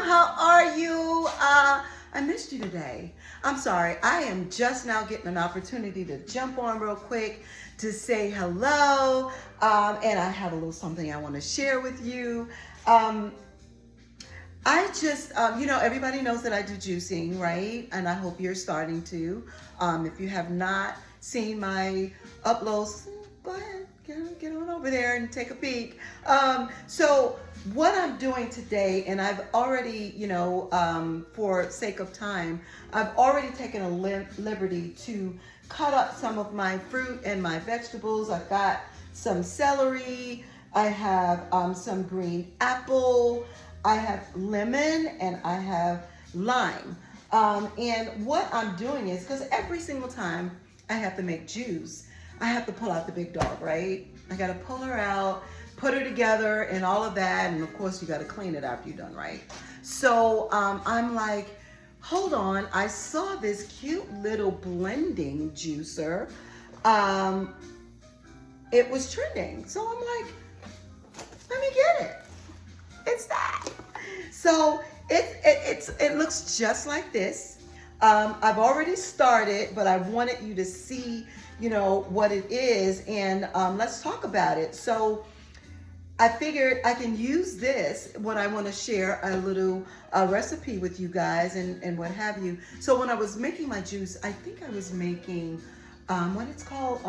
How are you? I missed you today. I'm sorry. I am just now getting an opportunity to jump on real quick to say hello. And I have a little something I want to share with you. I just, everybody knows that I do juicing, right? And I hope you're starting to. If you have not seen my uploads, go ahead, get on over there and take a peek. So what I'm doing today, and I've already, for sake of time, I've already taken a liberty to cut up some of my fruit and my vegetables. I've got some celery. I have some green apple. I have lemon and I have lime. And what I'm doing is, because every single time I have to make juice, I have to pull out the big dog, right? I got to pull her out, put her together and all of that. And of course you got to clean it after you're done, right? So I'm like, hold on. I saw this cute little blending juicer. It was trending. So I'm like, let me get it. It's that. So it looks just like this. I've already started, but I wanted you to see, what it is, and let's talk about it. So I figured I can use this when I want to share a little recipe with you guys and what have you. So when I was making my juice, I think I was making what it's called,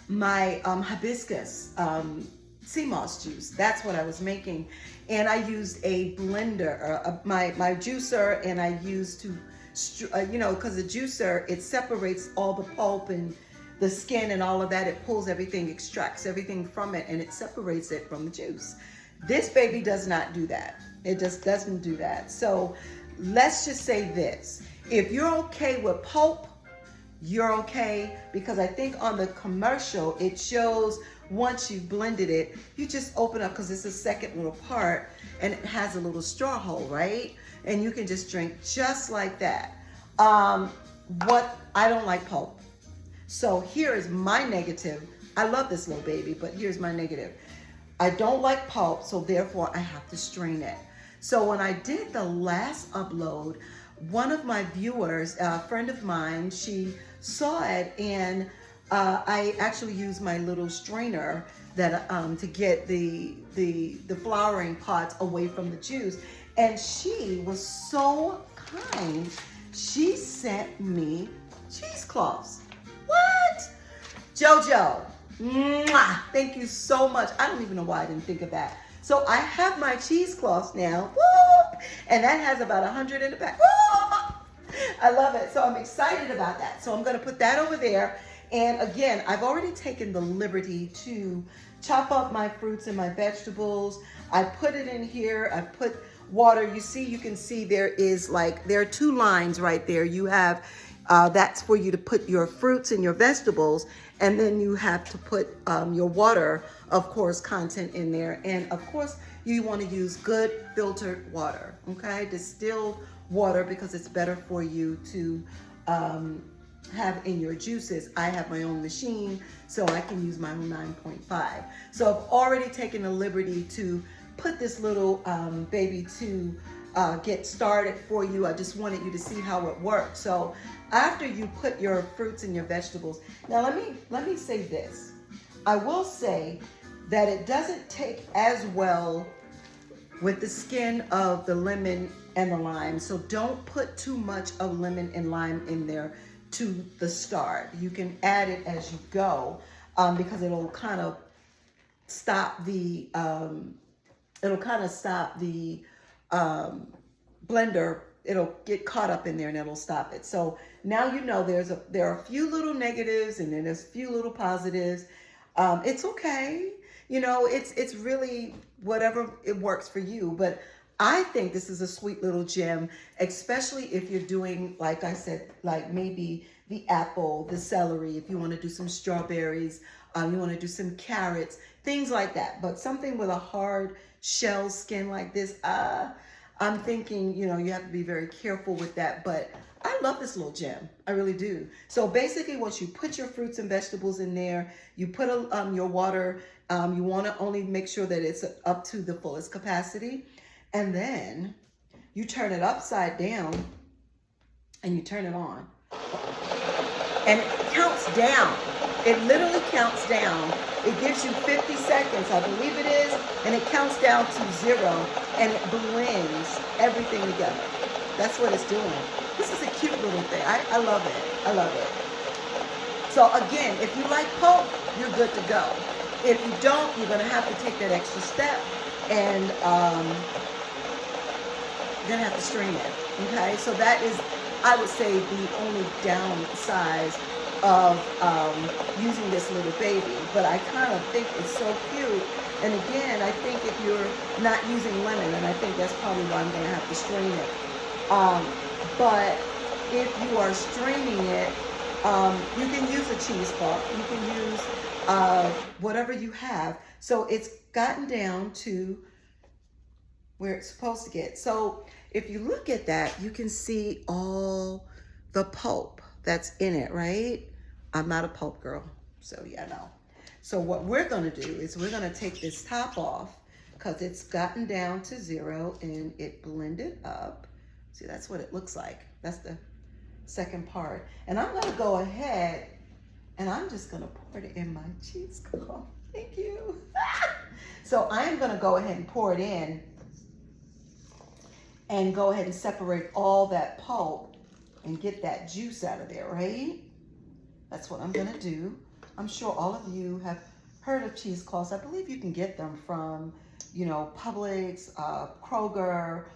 my hibiscus sea moss juice. That's what I was making. And I used a blender, my juicer, and I used to, because the juicer, it separates all the pulp and the skin and all of that. It pulls everything, extracts everything from it, and it separates it from the juice. This baby does not do that. It just doesn't do that. So let's just say this. If you're okay with pulp, you're okay, because I think on the commercial, it shows once you've blended it, you just open up, because it's a second little part and it has a little straw hole, right? And you can just drink just like that. What I don't like pulp. So here is my negative. I love this little baby, but here's my negative. I don't like pulp, so therefore I have to strain it. So when I did the last upload, one of my viewers, a friend of mine, she saw it, and I actually used my little strainer that to get the flowering pots away from the juice. And she was so kind. She sent me cheesecloths. What? Jojo, mwah, thank you so much. I don't even know why I didn't think of that. So I have my cheesecloths now. Whoop, and that has about 100 in the back. Whoop, I love it. So I'm excited about that. So I'm going to put that over there. And again, I've already taken the liberty to chop up my fruits and my vegetables. I put it in here. I put water. You can see there are two lines right there. You have, that's for you to put your fruits and your vegetables. And then you have to put your water, of course, content in there. And of course, you want to use good filtered water, okay? Distilled water, because it's better for you to have in your juices. I have my own machine, so I can use my own 9.5. So I've already taken the liberty to put this little baby to get started for you. I just wanted you to see how it works. So after you put your fruits and your vegetables, now let me say this. I will say that it doesn't take as well with the skin of the lemon and the lime. So don't put too much of lemon and lime in there to the start. You can add it as you go, because it'll kind of stop the blender. It'll get caught up in there and it'll stop it. So now there are a few little negatives and then there's a few little positives. It's okay. It's really whatever it works for you. But I think this is a sweet little gem, especially if you're doing, like I said, like maybe the apple, the celery, if you want to do some strawberries, you want to do some carrots, things like that. But something with a hard shell skin like this, I'm thinking, you have to be very careful with that. But I love this little gem. I really do. So basically, once you put your fruits and vegetables in there, you put your water, you want to only make sure that it's up to the fullest capacity. And then you turn it upside down and you turn it on. And it counts down. It literally counts down. It gives you 50 seconds, I believe it is, and it counts down to 0, and it blends everything together. That's what it's doing. This is a cute little thing. I love it. I love it. So again, if you like pulp, you're good to go. If you don't, you're going to have to take that extra step, and you're going to have to strain it. Okay? So that is, I would say, the only downside of using this little baby. But I kind of think it's so cute. And again, I think if you're not using lemon, and I think that's probably why I'm going to have to strain it. But if you are straining it, you can use a cheesecloth. You can use whatever you have. So it's gotten down to where it's supposed to get. So if you look at that, you can see all the pulp that's in it, right? I'm not a pulp girl, so yeah, no. So what we're gonna do is we're gonna take this top off because it's gotten down to 0 and it blended up. See, that's what it looks like. That's the second part. And I'm gonna go ahead and I'm just gonna pour it in my cheesecloth. Thank you. So I'm gonna go ahead and pour it in and go ahead and separate all that pulp and get that juice out of there, right? That's what I'm gonna do. I'm sure all of you have heard of cheesecloths. I believe you can get them from, you know, Publix, Kroger,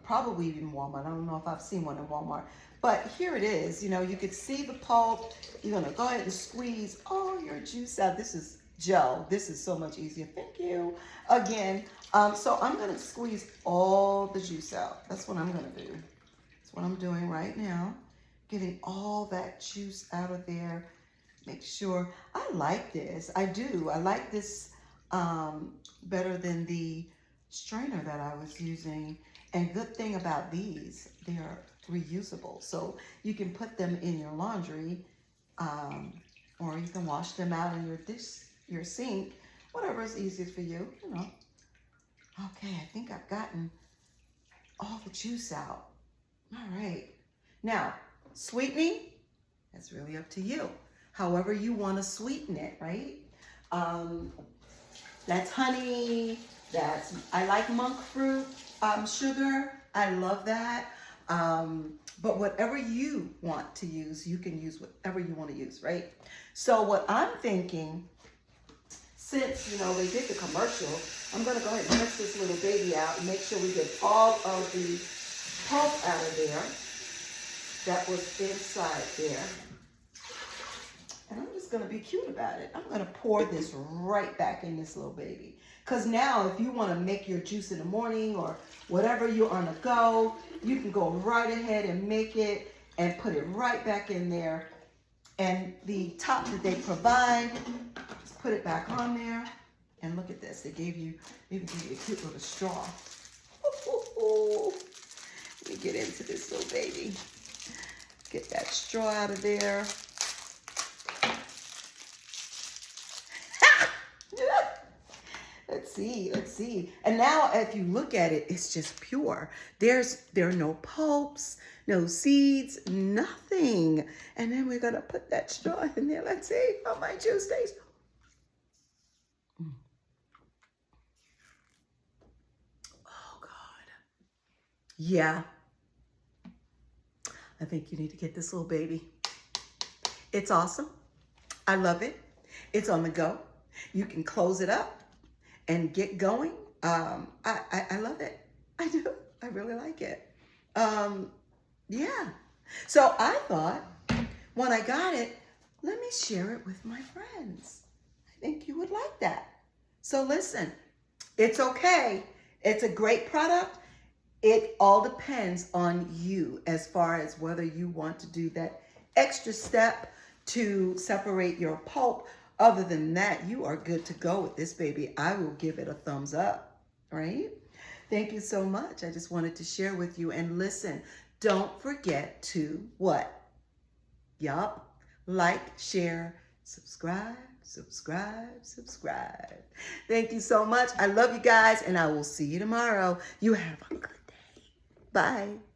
probably even Walmart. I don't know if I've seen one in Walmart. But here it is. You know, you can see the pulp. You're gonna go ahead and squeeze all your juice out. This is gel. This is so much easier. Thank you. Again, so I'm gonna squeeze all the juice out. That's what I'm gonna do. That's what I'm doing right now. Getting all that juice out of there. Make sure, I like this. I do. I like this better than the strainer that I was using. And good thing about these, they are reusable. So you can put them in your laundry, or you can wash them out in your sink, whatever is easiest for you, you know. Okay, I think I've gotten all the juice out. All right. Now, sweetening, that's really up to you. However you want to sweeten it, right? That's honey. I like monk fruit sugar. I love that. But whatever you want to use, you can use whatever you want to use, right? So what I'm thinking, since, you know, they did the commercial, I'm going to go ahead and rinse this little baby out and make sure we get all of the pulp out of there that was inside there. And I'm just going to be cute about it. I'm going to pour this right back in this little baby. Because now if you want to make your juice in the morning or whatever you're on the go, you can go right ahead and make it and put it right back in there. And the top that they provide, just put it back on there. And look at this. They even give you a cute little straw. Let me get into this little baby. Get that straw out of there. Let's see. And now if you look at it, it's just pure. There are no pulps, no seeds, nothing. And then we're gonna put that straw in there. Let's see how my juice tastes. Oh God. Yeah. I think you need to get this little baby. It's awesome. I love it. It's on the go. You can close it up and get going. I love it. I do. I really like it. Yeah. So I thought when I got it, let me share it with my friends. I think you would like that. So listen, it's okay. It's a great product. It all depends on you as far as whether you want to do that extra step to separate your pulp. Other than that, you are good to go with this baby. I will give it a thumbs up, right? Thank you so much. I just wanted to share with you. And listen, don't forget to what? Yup. Like, share, subscribe. subscribe, subscribe. Thank you so much. I love you guys, and I will see you tomorrow. You have a good day. Bye.